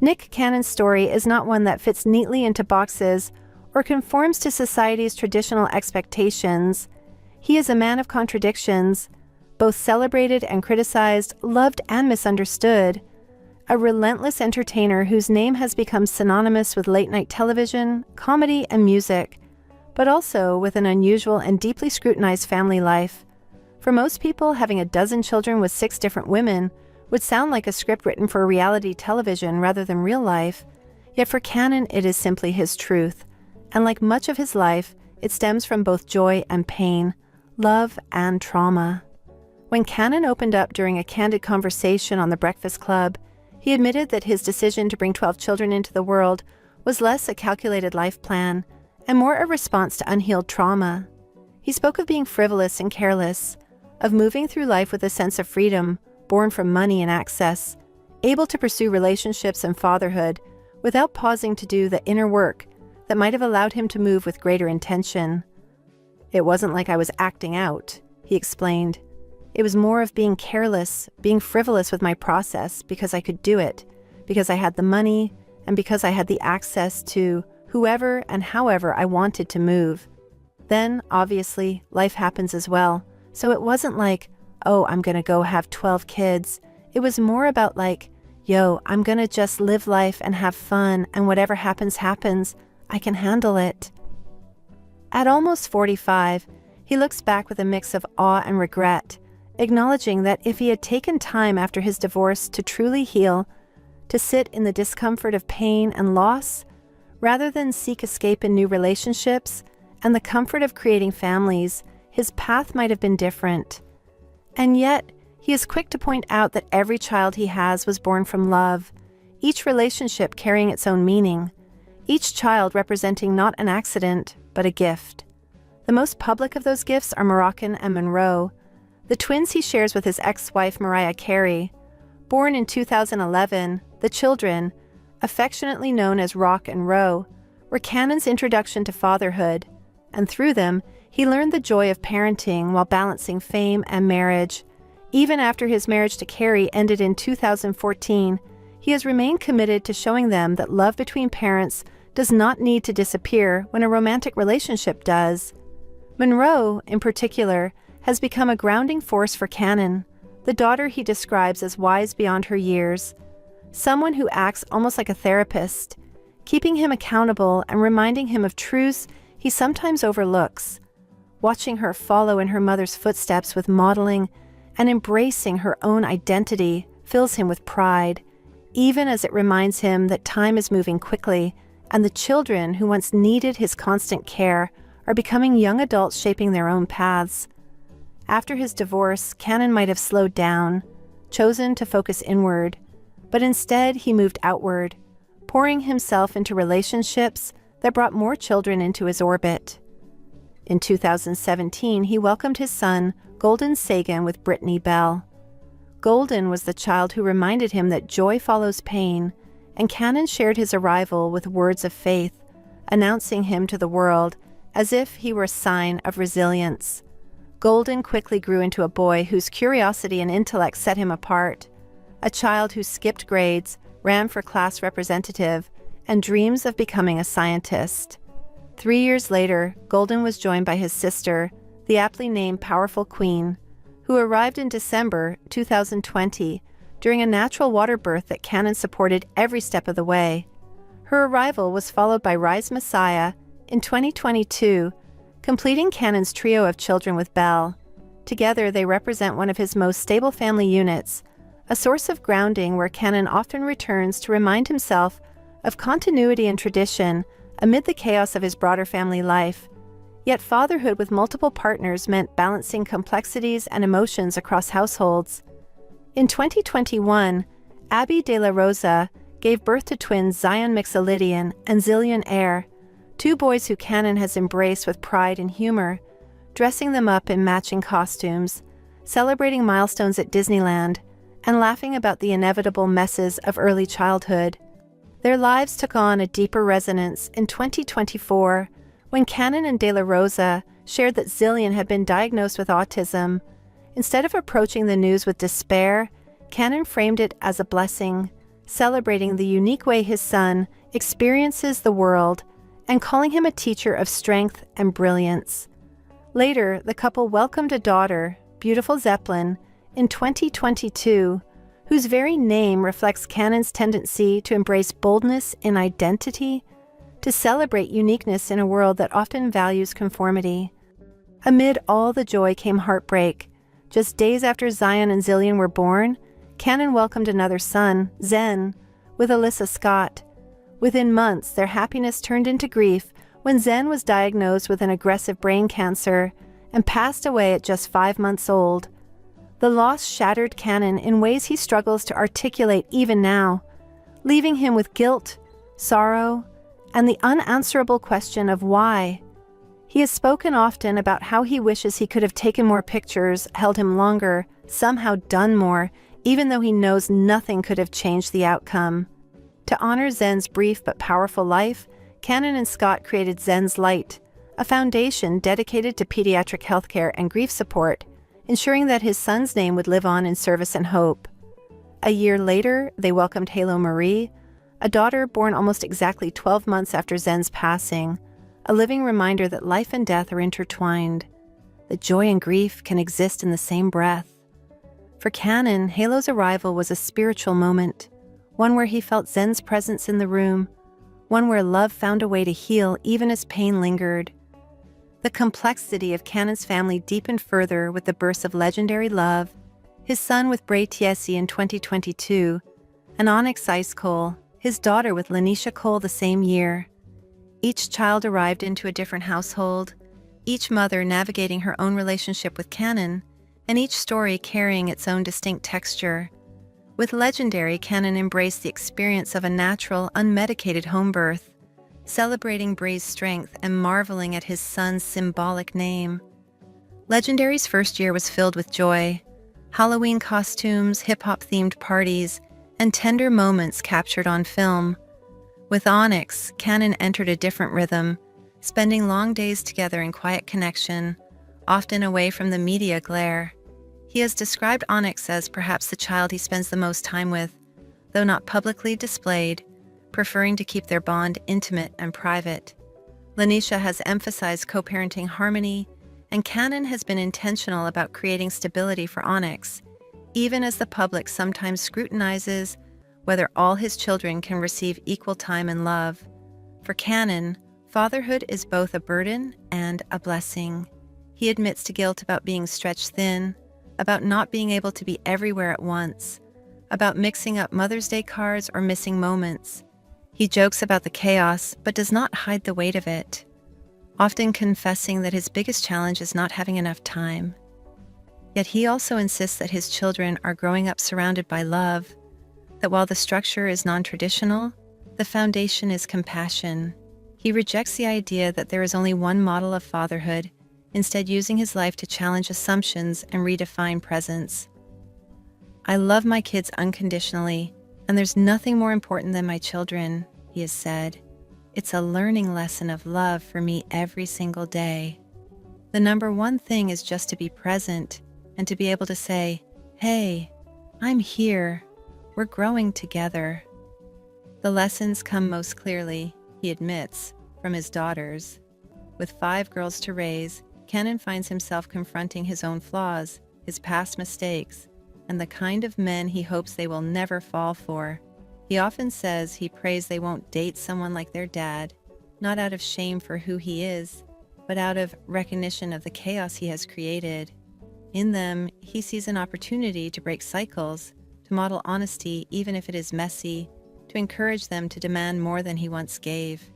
Nick Cannon's story is not one that fits neatly into boxes or conforms to society's traditional expectations. He is a man of contradictions, both celebrated and criticized, loved and misunderstood, a relentless entertainer whose name has become synonymous with late-night television, comedy, and music, but also with an unusual and deeply scrutinized family life. For most people, having a dozen children with 6 different women would sound like a script written for reality television rather than real life, yet for Cannon it is simply his truth, and like much of his life, it stems from both joy and pain, love and trauma. When Cannon opened up during a candid conversation on The Breakfast Club, he admitted that his decision to bring 12 children into the world was less a calculated life plan and more a response to unhealed trauma. He spoke of being frivolous and careless, of moving through life with a sense of freedom born from money and access, able to pursue relationships and fatherhood without pausing to do the inner work that might have allowed him to move with greater intention. "It wasn't like I was acting out," he explained. "It was more of being careless, being frivolous with my process because I could do it, because I had the money, and because I had the access to whoever and however I wanted to move. Then, obviously, life happens as well, so it wasn't like, oh, I'm gonna go have 12 kids. It was more about like, yo, I'm gonna just live life and have fun, and whatever happens, happens. I can handle it." At almost 45, he looks back with a mix of awe and regret, acknowledging that if he had taken time after his divorce to truly heal, to sit in the discomfort of pain and loss, rather than seek escape in new relationships and the comfort of creating families, his path might have been different. And yet, he is quick to point out that every child he has was born from love, each relationship carrying its own meaning, each child representing not an accident, but a gift. The most public of those gifts are Moroccan and Monroe, the twins he shares with his ex-wife Mariah Carey. Born in 2011, the children, affectionately known as Rock and Roe, were Cannon's introduction to fatherhood, and through them, he learned the joy of parenting while balancing fame and marriage. Even after his marriage to Carey ended in 2014, he has remained committed to showing them that love between parents does not need to disappear when a romantic relationship does. Monroe, in particular, has become a grounding force for Cannon, the daughter he describes as wise beyond her years, someone who acts almost like a therapist, keeping him accountable and reminding him of truths he sometimes overlooks. Watching her follow in her mother's footsteps with modeling and embracing her own identity fills him with pride, even as it reminds him that time is moving quickly and the children who once needed his constant care are becoming young adults shaping their own paths. After his divorce, Cannon might have slowed down, chosen to focus inward, but instead he moved outward, pouring himself into relationships that brought more children into his orbit. In 2017, he welcomed his son, Golden Sagan, with Brittany Bell. Golden was the child who reminded him that joy follows pain, and Cannon shared his arrival with words of faith, announcing him to the world as if he were a sign of resilience. Golden quickly grew into a boy whose curiosity and intellect set him apart, a child who skipped grades, ran for class representative, and dreams of becoming a scientist. 3 years later, Golden was joined by his sister, the aptly named Powerful Queen, who arrived in December 2020 during a natural water birth that Cannon supported every step of the way. Her arrival was followed by Rise Messiah in 2022, completing Cannon's trio of children with Belle. Together, they represent one of his most stable family units, a source of grounding where Cannon often returns to remind himself of continuity and tradition amid the chaos of his broader family life. Yet fatherhood with multiple partners meant balancing complexities and emotions across households. In 2021, Abby De La Rosa gave birth to twins Zion Mixolydian and Zillion Air, 2 boys who Cannon has embraced with pride and humor, dressing them up in matching costumes, celebrating milestones at Disneyland, and laughing about the inevitable messes of early childhood. Their lives took on a deeper resonance in 2024 when Cannon and De La Rosa shared that Zillion had been diagnosed with autism. Instead of approaching the news with despair, Cannon framed it as a blessing, celebrating the unique way his son experiences the world and calling him a teacher of strength and brilliance. Later, the couple welcomed a daughter, beautiful Zeppelin, in 2022, whose very name reflects Canon's tendency to embrace boldness in identity, to celebrate uniqueness in a world that often values conformity. Amid all the joy came heartbreak. Just days after Zion and Zillion were born, Canon welcomed another son, Zen, with Alyssa Scott. Within months, their happiness turned into grief when Zen was diagnosed with an aggressive brain cancer and passed away at just 5 months old. The loss shattered Canon in ways he struggles to articulate even now, leaving him with guilt, sorrow, and the unanswerable question of why. He has spoken often about how he wishes he could have taken more pictures, held him longer, somehow done more, even though he knows nothing could have changed the outcome. To honor Zen's brief but powerful life, Canon and Scott created Zen's Light, a foundation dedicated to pediatric healthcare and grief support, ensuring that his son's name would live on in service and hope. A year later, they welcomed Halo Marie, a daughter born almost exactly 12 months after Zen's passing, a living reminder that life and death are intertwined, that joy and grief can exist in the same breath. For Canon, Halo's arrival was a spiritual moment, one where he felt Zen's presence in the room, one where love found a way to heal even as pain lingered. The complexity of Canon's family deepened further with the births of legendary Love, his son with Bray Tiesi in 2022, and Onyx Ice Cole, his daughter with Lanisha Cole the same year. Each child arrived into a different household, each mother navigating her own relationship with Canon, and each story carrying its own distinct texture. With Legendary, Canon embraced the experience of a natural, unmedicated home birth, celebrating Bray's strength and marveling at his son's symbolic name. Legendary's first year was filled with joy, Halloween costumes, hip-hop-themed parties, and tender moments captured on film. With Onyx, Canon entered a different rhythm, spending long days together in quiet connection, often away from the media glare. He has described Onyx as perhaps the child he spends the most time with, though not publicly displayed, preferring to keep their bond intimate and private. Lanisha has emphasized co-parenting harmony, and Canon has been intentional about creating stability for Onyx, even as the public sometimes scrutinizes whether all his children can receive equal time and love. For Canon, fatherhood is both a burden and a blessing. He admits to guilt about being stretched thin, about not being able to be everywhere at once, about mixing up Mother's Day cards or missing moments. He jokes about the chaos, but does not hide the weight of it, often confessing that his biggest challenge is not having enough time. Yet he also insists that his children are growing up surrounded by love, that while the structure is non-traditional, the foundation is compassion. He rejects the idea that there is only one model of fatherhood, instead using his life to challenge assumptions and redefine presence. "I love my kids unconditionally, and there's nothing more important than my children," he has said. "It's a learning lesson of love for me every single day. The number one thing is just to be present and to be able to say, 'Hey, I'm here. We're growing together.'" The lessons come most clearly, he admits, from his daughters. With 5 girls to raise, Canon finds himself confronting his own flaws, his past mistakes, and the kind of men he hopes they will never fall for. He often says he prays they won't date someone like their dad, not out of shame for who he is, but out of recognition of the chaos he has created. In them, he sees an opportunity to break cycles, to model honesty even if it is messy, to encourage them to demand more than he once gave.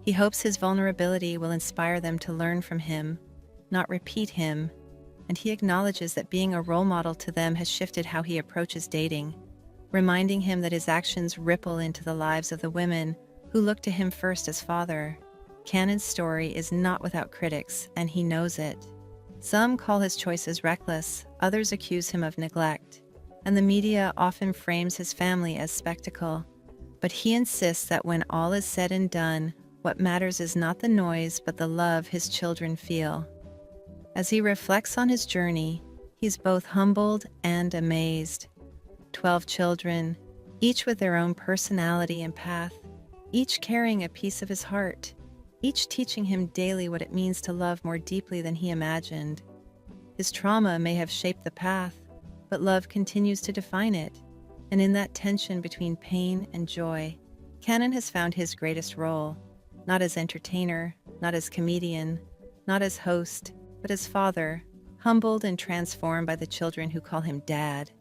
He hopes his vulnerability will inspire them to learn from him, not repeat him, and he acknowledges that being a role model to them has shifted how he approaches dating, reminding him that his actions ripple into the lives of the women who look to him first as father. Canon's story is not without critics, and he knows it. Some call his choices reckless, others accuse him of neglect, and the media often frames his family as spectacle. But he insists that when all is said and done, what matters is not the noise but the love his children feel. As he reflects on his journey, he's both humbled and amazed. 12 children, each with their own personality and path, each carrying a piece of his heart, each teaching him daily what it means to love more deeply than he imagined. His trauma may have shaped the path, but love continues to define it, and in that tension between pain and joy, Cannon has found his greatest role, not as entertainer, not as comedian, not as host, but as father, humbled and transformed by the children who call him Dad.